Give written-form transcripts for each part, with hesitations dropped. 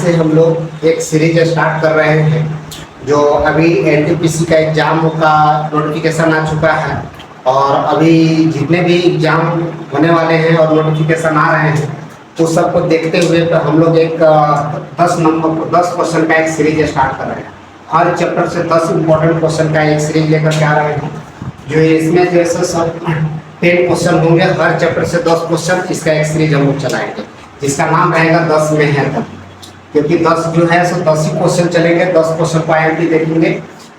से हम लोग एक सीरीज स्टार्ट कर रहे हैं जो अभी एनटीपीसी का एग्ज़ाम का नोटिफिकेशन आ चुका है और अभी जितने भी एग्ज़ाम होने वाले हैं और नोटिफिकेशन आ रहे हैं उस सबको देखते हुए तो हम लोग एक 10 क्वेश्चन का एक सीरीज स्टार्ट कर रहे हैं। हर चैप्टर से 10 इम्पोर्टेंट क्वेश्चन का एक सीरीज लेकर के आ रहे हैं जो इसमें जैसे सब 10 क्वेश्चन होंगे। हर चैप्टर से 10 क्वेश्चन इसका एक सीरीज हम लोग चलाएंगे जिसका नाम रहेगा 10 में है तब, क्योंकि 10 जो है सो 10 ही क्वेश्चन चलेंगे। 10 क्वेश्चन को आईएमपी देखेंगे।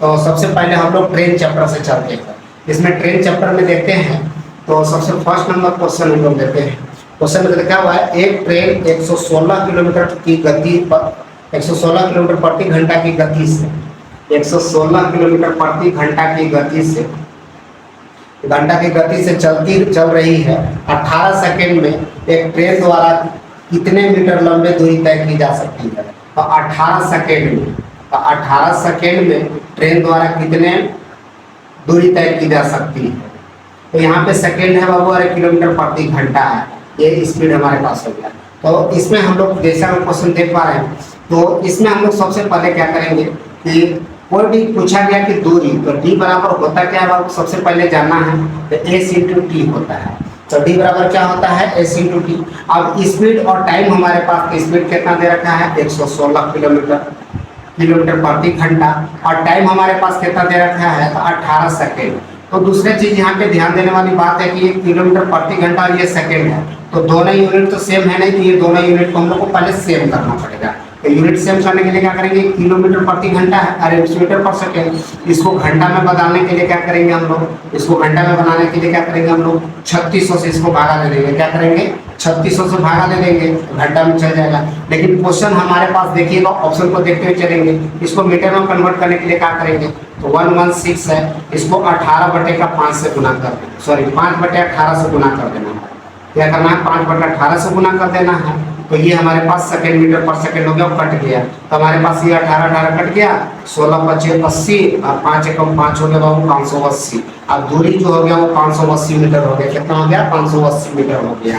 तो सबसे पहले हम लोग ट्रेन चैप्टर से चलते हैं। इसमें ट्रेन चैप्टर में देखते हैं तो सबसे फर्स्ट नंबर क्वेश्चन हम लोग देते हैं। क्वेश्चन में लिखा हुआ है एक ट्रेन 116 किलोमीटर की गति पर 116 किलोमीटर प्रति घंटा की गति से 116 किलोमीटर प्रति घंटा की गति से चल रही है। 18 सेकेंड में एक ट्रेन द्वारा कितने मीटर लंबे दूरी तय की जा सकती है? तो 18 सेकेंड में ट्रेन द्वारा कितने दूरी तय की जा सकती है? तो यहाँ पे सेकेंड है बाबू और किलोमीटर प्रति घंटा है, ये स्पीड हमारे पास हो गया। तो इसमें हम लोग जैसा क्वेश्चन देख पा रहे हैं तो इसमें हम लोग सबसे पहले क्या करेंगे कि कोई भी पूछा गया कि दूरी, तो डी बराबर होता क्या है बाबू सबसे पहले जानना है। तो एस इंटू टी होता है। तो डी बराबर क्या होता है? S into T. अब स्पीड और टाइम हमारे पास स्पीड कितना दे रखा है? 116 किलोमीटर प्रति घंटा और टाइम हमारे पास कितना दे रखा है? तो 18 सेकेंड। तो दूसरी चीज यहाँ पे ध्यान देने वाली बात है कि ये किलोमीटर प्रति घंटा और ये सेकेंड है, तो दोनों यूनिट तो सेम है नहीं, तो ये दोनों यूनिट को हम लोग को पहले सेम करना पड़ेगा। तो यूनिट सेम करने के लिए क्या करेंगे? किलोमीटर प्रति घंटा है अरे मीटर पर सेकेंड, इसको घंटा में बदलने के लिए क्या करेंगे हम लोग? इसको घंटा में बनाने के लिए क्या करेंगे हम लोग? 3600 से इसको भागा दे देंगे। क्या करेंगे? 3600 से भागा दे देंगे, घंटा में चल जाएगा। लेकिन क्वेश्चन हमारे पास देखिएगा, ऑप्शन को देखते हुए चलेंगे। इसको मीटर में कन्वर्ट करने के लिए क्या करेंगे? तो 116 है, इसको 18/5 से गुना कर देना, सॉरी 5/18 से गुना कर देना है। क्या करना है? 5/18 से गुना कर देना है। तो ये हमारे पास सेकेंड मीटर पर सेकेंड हो गया, कट गया। तो हमारे पास ये 18 कट गया, 16 बचे 80 और 5 एकम 5 हो गया बाबू 580। अब दूरी जो हो गया वो 580 मीटर हो गया। कितना हो गया? 580 मीटर हो गया।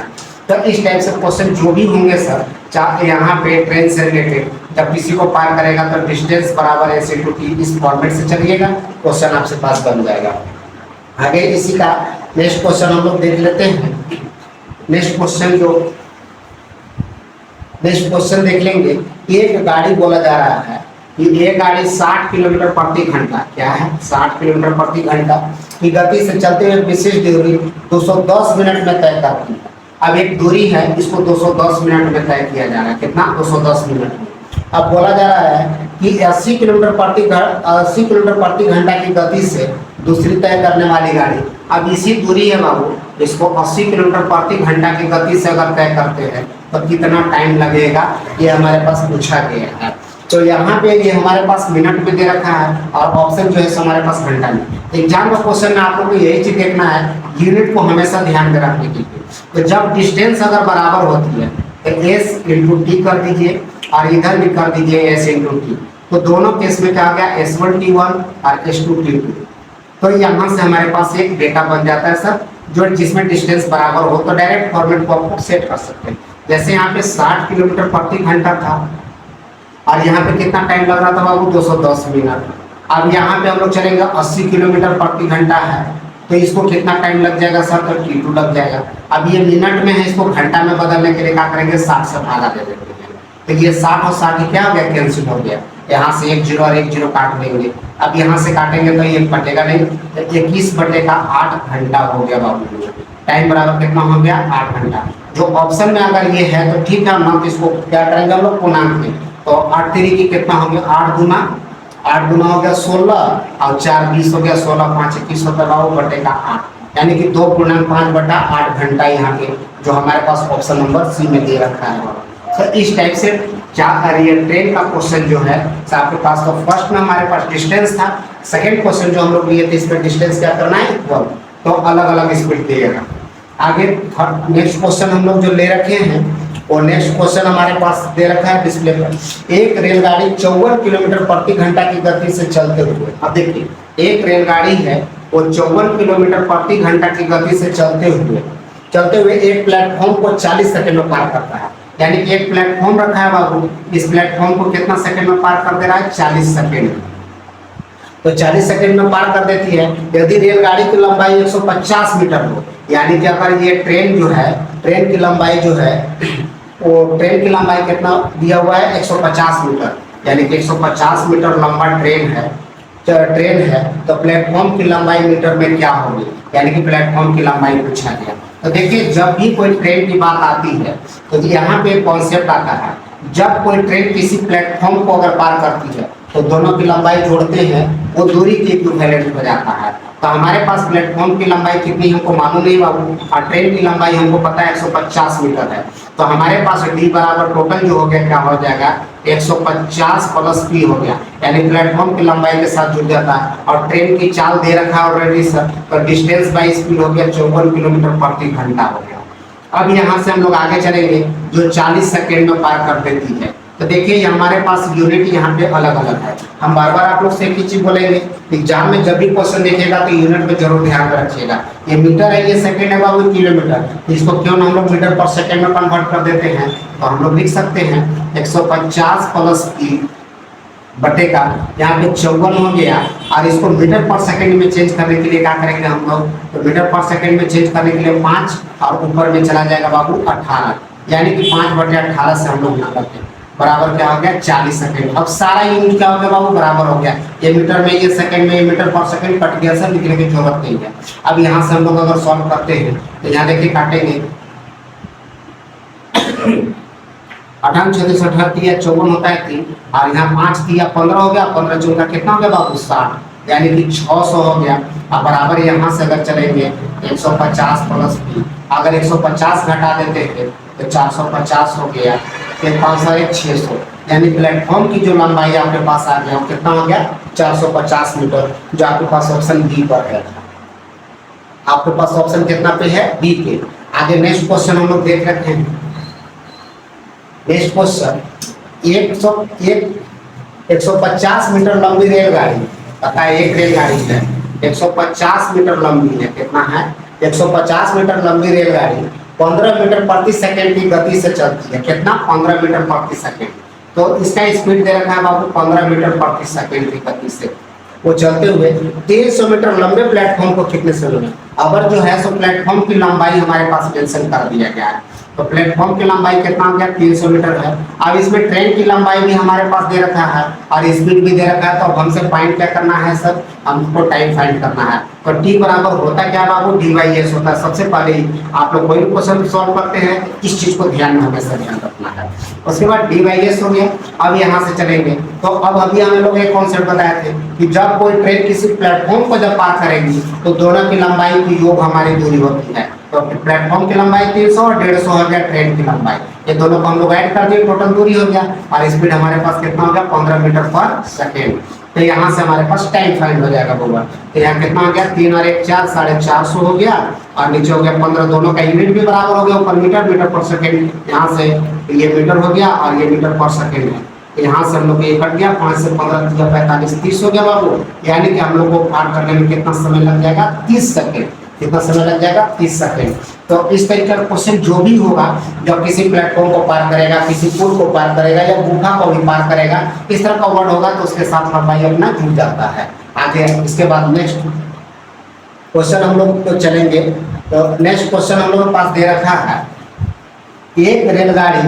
तो इस टाइप से क्वेश्चन जो भी होंगे सर, चाहे यहाँ पे ट्रेन से रिलेटेड जब किसी को पार करेगा तो डिस्टेंस बराबर है सी टू टी, इस फॉर्मेट से चलिएगा, क्वेश्चन आपसे पास बन जाएगा। आगे इसी का नेक्स्ट क्वेश्चन हम लोग देख लेते हैं। नेक्स्ट क्वेश्चन देख लेंगे। एक गाड़ी बोला जा रहा है कि एक गाड़ी 60 किलोमीटर प्रति घंटा, क्या है? 60 किलोमीटर प्रति घंटा की गति से चलते हुए विशिष्ट दूरी 210 मिनट में तय करती है। अब एक दूरी है, इसको 210 मिनट में तय किया जा रहा है। कितना? 210 मिनट में। अब बोला जा रहा है कि 80 किलोमीटर प्रति घंटा की गति से दूसरी तय करने वाली गाड़ी, अब इसी दूरी है बाबू, इसको 80 किलोमीटर प्रति घंटा की गति से अगर तय करते हैं तो कितना टाइम लगेगा, ये हमारे पास पूछा गया है। तो यहाँ पे ये हमारे पास मिनट में दे रखा है और ऑप्शन जो है हमारे पास घंटा में। एग्जाम का क्वेश्चन में आप लोग को यही चीज देखना है, यूनिट को हमेशा ध्यान में रखने के लिए। तो जब डिस्टेंस अगर बराबर होती है तो एस इंटू टी कर दीजिए और इधर भी कर दीजिए एस इंटू टी। तो दोनों केस में क्या हो गया? S1T1 और S2T2। तो यहाँ से हमारे पास एक डेटा बन जाता है सर, जो जिसमें डिस्टेंस बराबर हो। तो डायरेक्ट फॉर्मेट को आप सेट कर सकते हैं। जैसे यहाँ पे 60 किलोमीटर प्रति घंटा था और यहाँ पे कितना टाइम लग रहा था बाबू? 210 मिनट। अब यहाँ पे हम लोग चलेंगे 80 किलोमीटर प्रति घंटा है, तो इसको कितना टाइम लग जाएगा सर? तो T2 लग जाएगा। अब ये मिनट में है, इसको घंटा में बदलने के लिए क्या करेंगे? 60 से भागा दे देंगे। तो ये 60 और 60 क्या हो गया? कैंसिल हो गया। यहाँ से 1 0 और 1 0 काट देंगे। अब यहाँ से काटेंगे तो ये कटेगा नहीं, तो 21/8 घंटा हो गया बाबू। टाइम बराबर कितना हो गया? 8 घंटा। जो ऑप्शन में अगर ये है तो ठीक है ना, तो इसको क्या करेंगे हम लोग? पूर्णांक में। तो 8 3 कितना हो गया? 8 दूना हो गया 16 और 4 20 हो गया 16, 5 21 होता है बाबू बटेगा 8, यानी कि 2.5/8 घंटा यहाँ पे जो हमारे पास ऑप्शन नंबर सी में दे रखा है। तो इस टाइप से क्या करिए ट्रेन का क्वेश्चन जो है आपके पास। तो फर्स्ट में हमारे पास डिस्टेंस था, सेकंड क्वेश्चन जो हम लोग लिए थे इसमें डिस्टेंस क्या करना है? इक्वल, तो अलग अलग स्पीड दिएगा। आगे नेक्स्ट क्वेश्चन हम लोग जो ले रखे हैं और नेक्स्ट क्वेश्चन हमारे पास दे रखा है डिस्प्ले पर। एक रेलगाड़ी 54 किलोमीटर प्रति घंटा की गति से चलते हुए, अब देखिए एक रेलगाड़ी है वो 54 किलोमीटर प्रति घंटा की गति से चलते हुए एक प्लेटफॉर्म को 40 सेकंड में पार करता है। यानी कि एक प्लेटफॉर्म रखा है बाबू, इस प्लेटफॉर्म को कितना सेकंड में पार कर दे रहा है, 40 सेकंड में। तो 40 सेकंड में पार कर देती है। यदि रेलगाड़ी की लंबाई 150 मीटर हो, यानी कि अगर ये ट्रेन जो है, ट्रेन की लंबाई जो है वो ट्रेन की लंबाई कितना दिया हुआ है, 150 मीटर, यानी कि 150 मीटर लंबा ट्रेन है, तो प्लेटफॉर्म की लंबाई मीटर में क्या होगी, यानी कि प्लेटफॉर्म की लंबाई पूछा गया। तो देखिए जब भी कोई ट्रेन की बात आती है तो यहाँ पे कॉन्सेप्ट आता है, जब कोई ट्रेन किसी प्लेटफॉर्म को अगर पार करती है तो दोनों की लंबाई जोड़ते हैं, वो दूरी के इक्विवेलेंट हो जाता है। तो हमारे पास प्लेटफॉर्म की लंबाई कितनी हमको मालूम नहीं बाबू, और ट्रेन की लंबाई हमको पता है 150 मीटर है। तो हमारे पास डी बराबर टोटल जो हो गया क्या हो जाएगा, 150 प्लस पी हो गया, यानी प्लेटफॉर्म की लंबाई के साथ जुड़ जाता है। और ट्रेन की चाल दे रखा है ऑलरेडी सर, तो डिस्टेंस बाई स्पीड हो गया 54 किलोमीटर प्रति घंटा हो गया। अब यहाँ से हम लोग आगे चलेंगे, जो 40 सेकेंड में पार कर देती है। तो देखिए ये हमारे पास यूनिट यहाँ पे अलग अलग है। हम बार बार आप लोग से एक ही चीज बोलेंगे, एग्जाम में जब भी क्वेश्चन देखेगा तो यूनिट में जरूर ध्यान में रखिएगा। ये मीटर है, ये सेकंड है बाबू, किलोमीटर, इसको क्यों ना हम लोग मीटर पर सेकंड में कन्वर्ट कर देते हैं। तो हम लोग लिख सकते हैं 150 प्लस ई बटे का यहाँ पे 54 हो गया, और इसको मीटर पर सेकंड में चेंज करने के लिए क्या करेंगे हम लोग, तो मीटर पर सेकंड में चेंज करने के लिए 5 और ऊपर में चला जाएगा बाबू 18, यानी कि 5/18 से हम लोग यहाँ करते हैं, बराबर क्या हो गया 40 सेकंड। अब सारा यूनिट क्या हो गया बाबू, बराबर हो गया, ये मीटर में, ये सेकंड में, ये मीटर पर सेकंड कट गया, सब लिखने की जरूरत नहीं है। अब यहाँ से हम लोग अगर सॉल्व करते हैं तो यहाँ देखिए काटेंगे 58 36 38 54 होता है 3, और यहाँ 5 दिया 15 हो गया, 15 चौका कितना हो गया बाबू 60, यानी कि 600 हो गया। अब बराबर यहाँ से अगर चलेंगे 150 प्लस पी, अगर 150 घटा देते थे तो 450 हो गया, फिर 600, यानी प्लेटफॉर्म की जो लंबाई आपके पास आ गया कितना हो गया 450 मीटर, जो आपके पास ऑप्शन बी पर है। आपके पास ऑप्शन कितना पे है, बी पे। आगे नेक्स्ट क्वेश्चन हम लोग देख रहे हैं। नेक्स्ट क्वेश्चन 150 मीटर लंबी रेलगाड़ी, पता है एक रेलगाड़ी है 150 मीटर लंबी है, कितना है 150 मीटर लंबी रेलगाड़ी 15 मीटर प्रति सेकंड की गति से चलती है, कितना 15 मीटर प्रति सेकंड। तो इसका स्पीड दे रखा है बाबू 15 मीटर प्रति सेकंड की गति से वो चलते हुए 300 मीटर लंबे प्लेटफॉर्म को कितने समय में, अबर जो है सो प्लेटफॉर्म की लंबाई हमारे पास मेंशन कर दिया गया है। तो प्लेटफॉर्म की लंबाई कितना हो गया 300 मीटर है। अब इसमें ट्रेन की लंबाई भी हमारे पास दे रखा है और स्पीड भी दे रखा है, तो अब हमसे फाइंड क्या करना है सर, हमको टाइम फाइंड करना है। तो टी बराबर होता क्या बाबू, डी बाई एस होता है। सबसे पहले ही आप लोग कोई भी क्वेश्चन सॉल्व करते हैं इस चीज को ध्यान में हमेशा ध्यान रखना है। उसके बाद डी बाई एस हो गया। अब यहाँ से चलेंगे तो अब अभी हम लोग एक कॉन्सेप्ट बताए थे कि जब कोई ट्रेन किसी प्लेटफॉर्म को जब पार करेगी तो दोनों की लंबाई की योग हमारी दूरी होती है। तो प्लेटफॉर्म की लंबाई 300 और 150 हो गया ट्रेन की लंबाई, ये दोनों को हम लोग ऐड कर दिए, टोटल दूरी हो गया और स्पीड हमारे पास कितना हो गया 15 मीटर पर सेकेंड। तो यहाँ से हमारे पास टाइम फाइंड हो जाएगा होगा। तो यहाँ कितना हो गया 3 और 1 4, 450 हो गया और नीचे हो गया 15, दोनों का यूनिट भी बराबर हो गया, ऊपर मीटर, मीटर पर सेकेंड, यहाँ से ये मीटर हो गया और ये मीटर पर सेकेंड है। यहाँ से हम लोग ये कट गया, 5 से 15 दिया 45 30 हो गया बाबू, यानी कि हम लोग को पार करने में कितना समय लग जाएगा 30 सेकेंड। कितना समय लग जाएगा 30 सेकेंड। तो इस तरीके का क्वेश्चन जो भी होगा, जब किसी प्लेटफॉर्म को पार करेगा, किसी पुल को पार करेगा या गुफा को भी पार करेगा, इस तरह का वर्ड होगा तो उसके साथ लंबाई अपना जुड़ जाता है। आगे इसके बाद नेक्स्ट क्वेश्चन हम लोग तो चलेंगे। तो नेक्स्ट क्वेश्चन हम लोग के पास दे रखा है, एक रेलगाड़ी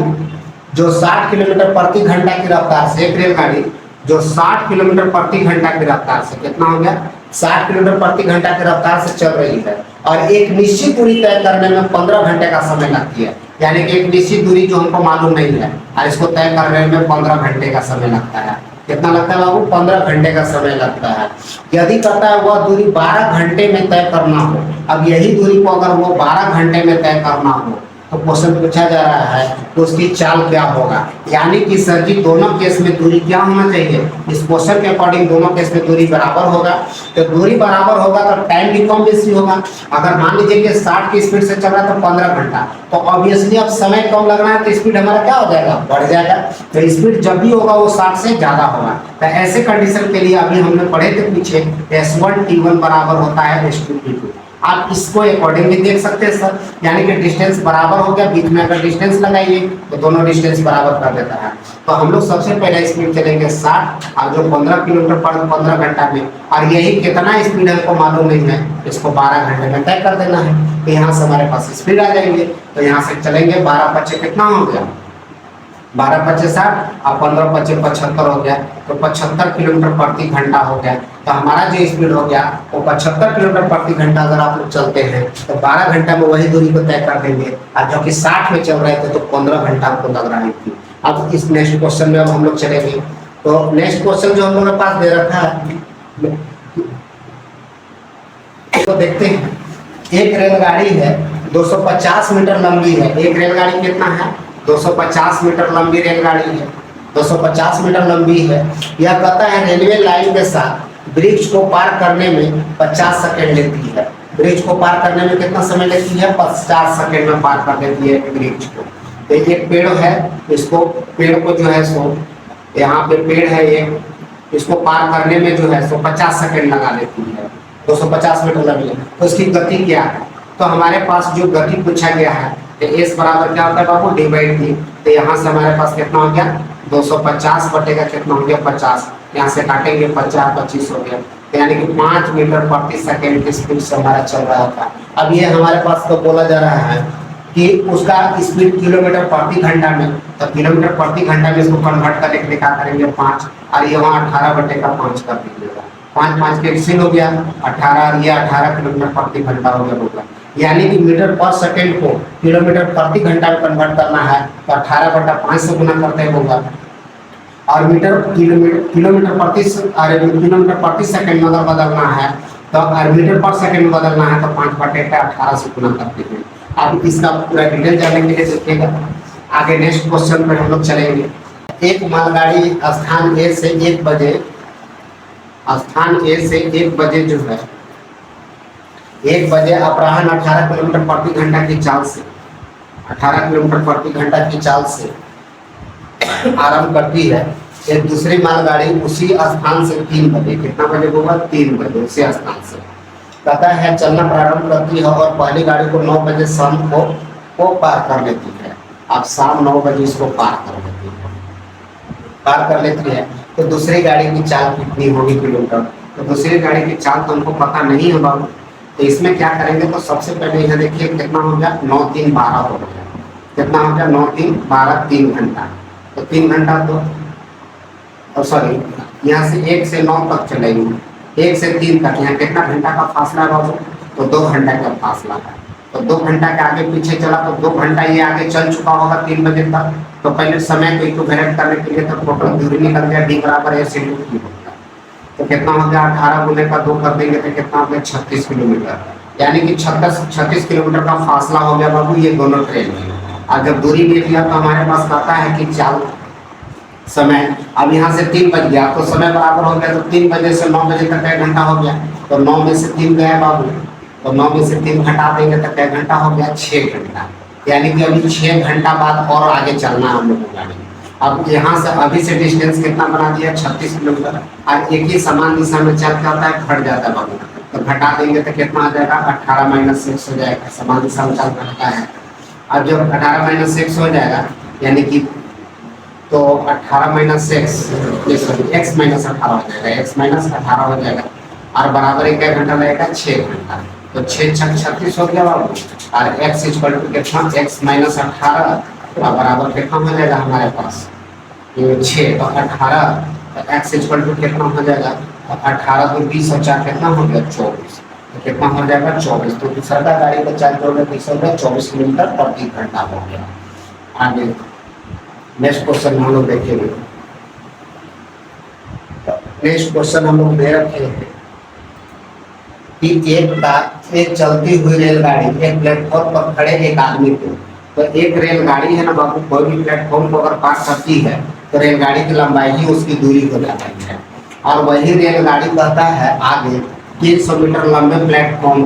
जो 60 किलोमीटर प्रति घंटा की रफ्तार से, एक रेलगाड़ी जो 60 किलोमीटर प्रति घंटा की रफ्तार से, कितना हो गया 60 किलोमीटर प्रति घंटा की रफ्तार से चल रही है और एक निश्चित दूरी तय करने में 15 घंटे का समय लगती है। यानी कि एक निश्चित दूरी जो हमको मालूम नहीं है और इसको तय करने में 15 घंटे का समय लगता है। कितना लगता है बाबू 15 घंटे का समय लगता है। यदि कहता है वह दूरी 12 घंटे में तय करना हो, अब यही दूरी को अगर वो 12 घंटे में तय करना हो तो क्वेश्चन पूछा जा रहा है तो उसकी चाल क्या होगा। यानी कि सर जी दोनों केस में दूरी क्या होना चाहिए, इस क्वेश्चन के अकॉर्डिंग दोनों केस में दूरी बराबर होगा। तो दूरी बराबर होगा तो टाइम भी कम बेसी होगा। अगर मान लीजिए कि 60 की स्पीड से चल रहा है तो 15 घंटा, तो ऑब्वियसली अब समय कम लग रहा है तो स्पीड हमारा क्या हो जाएगा, बढ़ जाएगा। तो स्पीड जब भी होगा वो 60 से ज्यादा होगा। तो ऐसे कंडीशन के लिए अभी हमने पढ़े थे पीछे S1 T1 बराबर होता है S2 T2। आप इसको अकॉर्डिंग भी देख सकते हैं सर, यानी कि डिस्टेंस बराबर हो गया, बीच में अगर डिस्टेंस लगाइए तो दोनों डिस्टेंस बराबर कर देता है। तो हम लोग सबसे पहले स्पीड चलेंगे 60 और जो 15 किलोमीटर पर 15 घंटा में, और यही कितना स्पीड हमको मालूम नहीं है, इसको 12 घंटे में तय कर देना है। तो यहाँ से हमारे पास स्पीड आ जाएंगे, तो यहाँ से चलेंगे 12×5 कितना हो गया, 12×5 60 और 15×5 75 हो गया, तो 75 किलोमीटर प्रति घंटा हो गया। तो हमारा जो स्पीड हो गया वो 75 किलोमीटर प्रति घंटा अगर आप लोग चलते हैं तो 12 घंटा में वही दूरी को तय कर देंगे, और जो कि 60 में चल रहे थे तो 15 घंटा हमको लग रहा थी। अब इस नेक्स्ट क्वेश्चन में अब हम लोग चलेंगे। तो नेक्स्ट क्वेश्चन जो हम लोगों के पास दे रखा है तो देखते हैं। एक रेलगाड़ी है 250 मीटर लंबी है, एक रेलगाड़ी कितना है 250 मीटर लंबी रेलगाड़ी है, 250 मीटर लंबी है। यह कहता है रेलवे लाइन के साथ ब्रिज को पार करने में 50 सेकंड लेती है। ब्रिज को पार करने में कितना समय लेती है, 50 सेकंड में पार कर देती है ब्रिज को। तो एक पेड़ है, इसको पेड़ को जो है सो यहाँ पे पेड़ है एक, इसको पार करने में जो है सो 50 सेकंड लगा देती है, 250 मीटर लंबी है। तो इसकी गति क्या है, तो हमारे पास जो गति पूछा गया है एस बराबर क्या होता है बाबू, डी/टी। तो यहाँ से हमारे पास कितना हो गया 250 बटेगा कितना हो गया 50, यहाँ से काटेंगे 50 25 हो गया, तो यानी कि 5 मीटर प्रति सेकंड की स्पीड से हमारा चल रहा था। अब ये हमारे पास तो बोला जा रहा है कि उसका स्पीड किलोमीटर प्रति घंटा में, तो किलोमीटर प्रति घंटा में इसको कन्वर्ट करने के लिए क्या करेंगे 5, और ये वहाँ 18/5 कर दीजिएगा, 5 कैंसिल हो गया 18, और ये 18 किलोमीटर प्रति घंटा हो गया होगा। यानी कि मीटर पर सेकंड को किलोमीटर प्रति घंटा में कन्वर्ट करना है तो 18/5 से गुना करते होगा, और किलोमीटर प्रति सेकंड में अगर बदलना है तो और मीटर पर सेकंड में बदलना है तो 5/18 से गुना करते हैं। अब इसका पूरा डिटेल जानने के लिए देखिएगा आगे नेक्स्ट क्वेश्चन पर हम लोग चलेंगे। एक मालगाड़ी स्थान ए से 1 बजे जो है 1 बजे अपराह्न 18 किलोमीटर प्रति घंटा की चाल से 18 किलोमीटर प्रति घंटा की चाल से आरंभ करती है। एक दूसरी मालगाड़ी उसी स्थान से 3 बजे, कितना बजे होगा 3 बजे उसी स्थान से कहता है चलना प्रारंभ करती है, और पहली गाड़ी को 9 बजे शाम को पार कर लेती है। अब शाम 9 बजे इसको पार कर लेती है तो दूसरी गाड़ी की चाल कितनी होगी किलोमीटर, तो दूसरी गाड़ी की चाल तो हमको पता नहीं है बाबू। तो इसमें क्या करेंगे, तो सबसे पहले यहाँ देखिए कितना हो गया 9 3 12 हो गया, कितना हो गया 9 3 12 3 घंटा, तो 3 घंटा तो सॉरी यहाँ से 1 से 9 तक चलेंगे, 1 से 3 तक, यहाँ कितना घंटा का फासला है बाबू, तो 2 घंटा का फासला है। तो 2 घंटा के आगे पीछे चला तो 2 घंटा ये आगे चल चुका होगा 3 बजे तक। तो पहले समय को इक्विवेलेंट करने के लिए तो टोटल दूरी निकल गया d बराबर a से 2 होगा, तो कितना हो गया 18 गुने का 2 कर देंगे तो कितना हो गया 36 किलोमीटर, यानी कि 36 किलोमीटर का फासला हो गया बाबू ये दोनों ट्रेन में। और जब दूरी ले लिया तो हमारे पास कहता है कि चाल समय, अब यहाँ से 3 बज गया तो समय बराबर हो गया, तो 3 बजे से 9 बजे तक 1 घंटा हो गया, तो 9 में से 3 गया बाबू, तो 9 में से 3 घटा देंगे तो 1 घंटा हो गया 6 घंटा, यानी कि अभी 6 घंटा बाद और आगे चलना है हम लोग को गाड़ी। अब यहाँ से अभी से डिस्टेंस कितना बना दिया 36 किलोमीटर, और एक ही समान दिशा में चल के आता है घट जाता है बाबू, तो घटा देंगे तो कितना आ जाएगा 18 - 6 हो जाएगा, समान दिशा में चल घटता है। अब जब 18 - 6 हो जाएगा यानी कि तो 18 - 6 x - 18 हो जाएगा, x - 18 हो जाएगा, और बराबर 1 घंटा लगेगा 6 घंटा, तो 6 छक 36 हो गया बाबू, और x इक्वल टू कितना x - 18 और बराबर कितना हो जाएगा हमारे पास ये 6, तो 18, तो x इक्वल टू कितना हो जाएगा 18 तो 20 और 4 कितना हो गया 24, तो कितना हो जाएगा 24। तो दूसरा का गाड़ी का चार्ज हो गया 24 किलोमीटर प्रति घंटा हो गया। आगे नेक्स्ट क्वेश्चन हम लोग देखेंगे। नेक्स्ट क्वेश्चन हम लोग दे रखे हैं कि एक चलती हुई रेलगाड़ी एक प्लेटफॉर्म पर खड़े एक आदमी को, तो एक रेलगाड़ी है ना बाबू, कोई भी प्लेटफॉर्म को अगर पास करती है तो रेलगाड़ी की लंबाई ही उसकी दूरी हो जाती है, और वही रेलगाड़ी कहता है आगे 300 मीटर लंबे प्लेटफॉर्म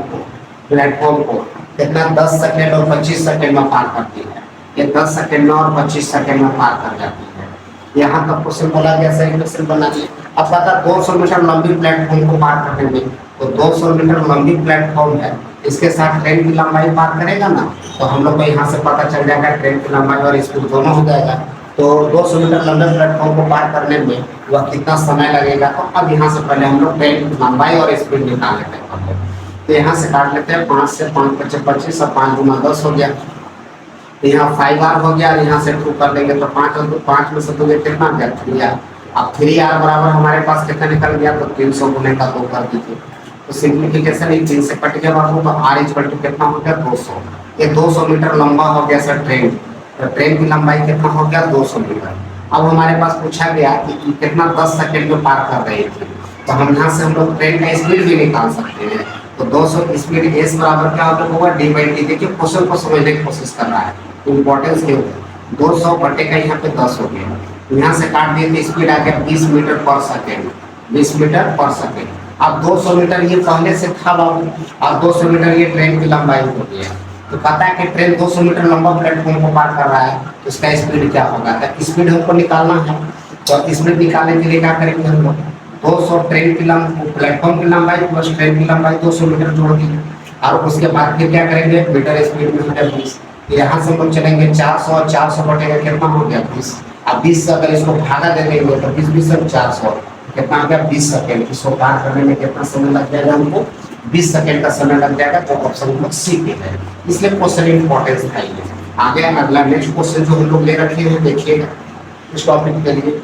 को कितना 10 सेकेंड और 25 सेकेंड में पार करती है। ये 10 सेकेंड में और 25 सेकेंड में पार कर जाती है। यहाँ तक क्वेश्चन बोला गया, सही क्वेश्चन बना दिए। अब पता 200 मीटर लंबी प्लेटफॉर्म को पार करने में, तो 200 मीटर लंबी प्लेटफॉर्म है इसके साथ ट्रेन की लंबाई पार करेगा ना, तो हम लोग को यहाँ से पता चल जाएगा ट्रेन की लंबाई और स्पीड दोनों हो जाएगा। तो 200 मीटर लंबे प्लेटफॉर्म को पार करने में वह कितना समय लगेगा, तो अब यहाँ से पहले हम लोग ट्रेन की लंबाई और स्पीड निकाल लेते हैं। तो यहाँ से काट लेते हैं, 5 से 5 × 5 = 25 और 5 × 10 हो गया। तो यहाँ 5R हो गया, यहाँ से 2 कर देंगे तो 5 और 2, 5 में से 2 कितना गया 3R। अब 3R बराबर हमारे पास कितना निकल गया, तो 300 गुने का 2 कर दीजिए। तो सिंप्लीफिकेशन ही 3 से कट गया बाबू, तो R = कितना हो गया 200। ये 200 मीटर लंबा हो गया सर ट्रेन। तो ट्रेन की लंबाई कितना हो गया 200 मीटर। अब हमारे पास पूछा गया कि कितना 10 सेकंड में पार कर रही थी, तो हम यहाँ से हम लोग ट्रेन का स्पीड भी निकाल सकते हैं। तो 200 स्पीड एस बराबर क्या होगा d/t। देखिए क्वेश्चन को समझने की कोशिश कर रहा है, इंपॉर्टेंस के ऊपर। 200 बटे का यहाँ पे 10 हो गया, यहाँ से काट दिए तो स्पीड आ गया 20 मीटर पर सेकेंड, 20 मीटर पर सेकेंड। अब 200 मीटर ये पहले से था बाबू, अब 200 मीटर ये ट्रेन की लंबाई हो गया। तो पता है कि ट्रेन 200 मीटर लंबा प्लेटफॉर्म को पार कर रहा है, तो इसका स्पीड क्या होगा, तो स्पीड हमको निकालना है। तो स्पीड निकालने के लिए क्या करेंगे हम लोग, 200 ट्रेन की प्लेटफॉर्म की लंबाई प्लस ट्रेन की लंबाई 200 मीटर जोड़ दी, और उसके बाद फिर क्या करेंगे मीटर स्पीड में है 20। यहाँ से हम लोग चलेंगे 400 और 400 बटेगा कितना हो गया 20। अब 20 से अगर इसको भागा दे देंगे तो 20 से 400 कितना हो गया 20 सेकेंड। इसको पार करने में कितना समय लग जाएगा हमको, 20 सेकेंड का समय लग जाएगा। तो ऑप्शन हम लोग सी पे है, इसलिए क्वेश्चन इंपॉर्टेंस है। आगे अगला नेक्स्ट क्वेश्चन जो हम लोग ले रखे हैं देखिएगा इस टॉपिक के लिए।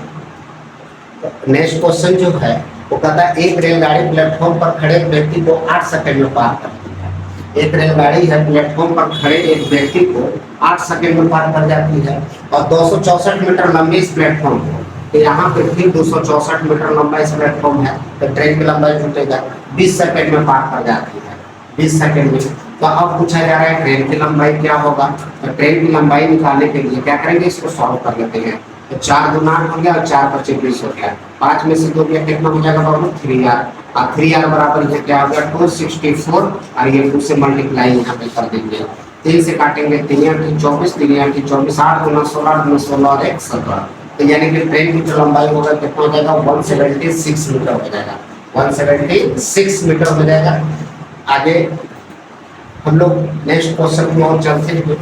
नेक्स्ट क्वेश्चन जो है वो कहता है एक रेलगाड़ी प्लेटफॉर्म पर खड़े व्यक्ति को 8 सेकंड में पार करती है। एक रेलगाड़ी है प्लेटफॉर्म पर खड़े एक व्यक्ति को 8 सेकंड में पार कर जाती है और 264 मीटर लंबी इस प्लेटफॉर्म को। तो यहाँ पे फिर 264 मीटर लंबा इस प्लेटफॉर्म है, तो ट्रेन की लंबाई जुटेगा 20 सेकंड में पार कर जाती है, 20 सेकंड में। तो अब पूछा जा रहा है ट्रेन की लंबाई क्या होगा। तो ट्रेन की लंबाई निकालने के लिए क्या करेंगे, इसको सॉल्व कर लेते हैं। तो 4 × 8 हो गया और 4 × 5 = 20 हो गया। 5 में से 2 गया कितना हो जाएगा बाबू 3R। और 3R बराबर ये क्या हो गया 264 और ये 2 से मल्टीप्लाई यहाँ पे कर देंगे। 3 से काटेंगे 3 × 24, 3 × 24, 8 × 16, 8 × 16 और 1 17। तो यानी कि ट्रेन की जो लंबाई होगा कितना हो जाएगा 176 मीटर हो जाएगा, 176 मीटर हो जाएगा। आगे हम लोग नेक्स्ट क्वेश्चन की ओर चलते हैं।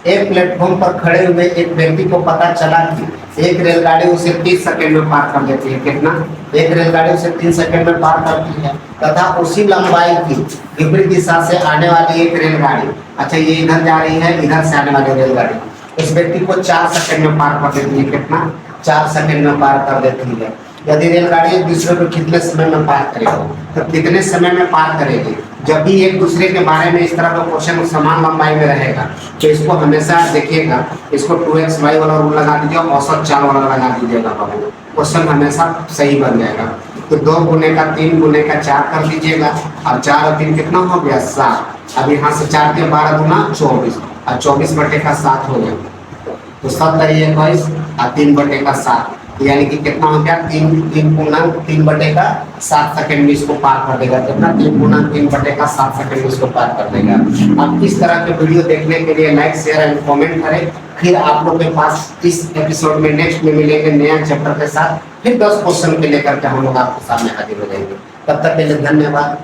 एक प्लेटफॉर्म पर खड़े हुए एक व्यक्ति को पता चला कि एक रेलगाड़ी उसे 30 सेकंड में पार कर देती है। कितना, एक रेलगाड़ी उसे 3 सेकंड में पार करती है तथा उसी लंबाई की विपरीत दिशा से आने वाली एक रेलगाड़ी, अच्छा ये इधर जा रही है, इधर से आने वाली रेलगाड़ी उस व्यक्ति को 4 सेकंड में पार कर देती है। कितना, 4 सेकंड में पार कर देती है। यदि रेलगाड़ी एक दूसरे को कितने समय में पार करेगी, तो कितने समय में पार करेगी। जब भी एक दूसरे के बारे में इस तरह का क्वेश्चन समान लंबाई में रहेगा तो इसको हमेशा देखिएगा, इसको 2xy वाला रूल लगा दीजिए, औसत चाल वाला लगा दीजिएगा बाबू, क्वेश्चन हमेशा सही बन जाएगा। तो 2 × 3 × 4 कर दीजिएगा और 4 और 3 कितना हो गया 7। अब यहाँ से 4 के 12 × 24 और 24 बटे का 7 हो गया। तो 7 × 21 और 3 बटे का 7, यानी कि कितना हो गया 3 बटे का 7 सेकंड में इसको पार कर देगा। कितना 3 बटे का 7 सेकंड में इसको पार कर देगा। अब इस तरह के वीडियो देखने के लिए लाइक शेयर एंड कमेंट करें। फिर आप लोग के पास इस एपिसोड में नेक्स्ट में मिलेंगे नया चैप्टर के साथ, फिर 10 क्वेश्चन के लेकर के हम लोग आपके सामने हाजिर हो जाएंगे। तब तक के लिए धन्यवाद।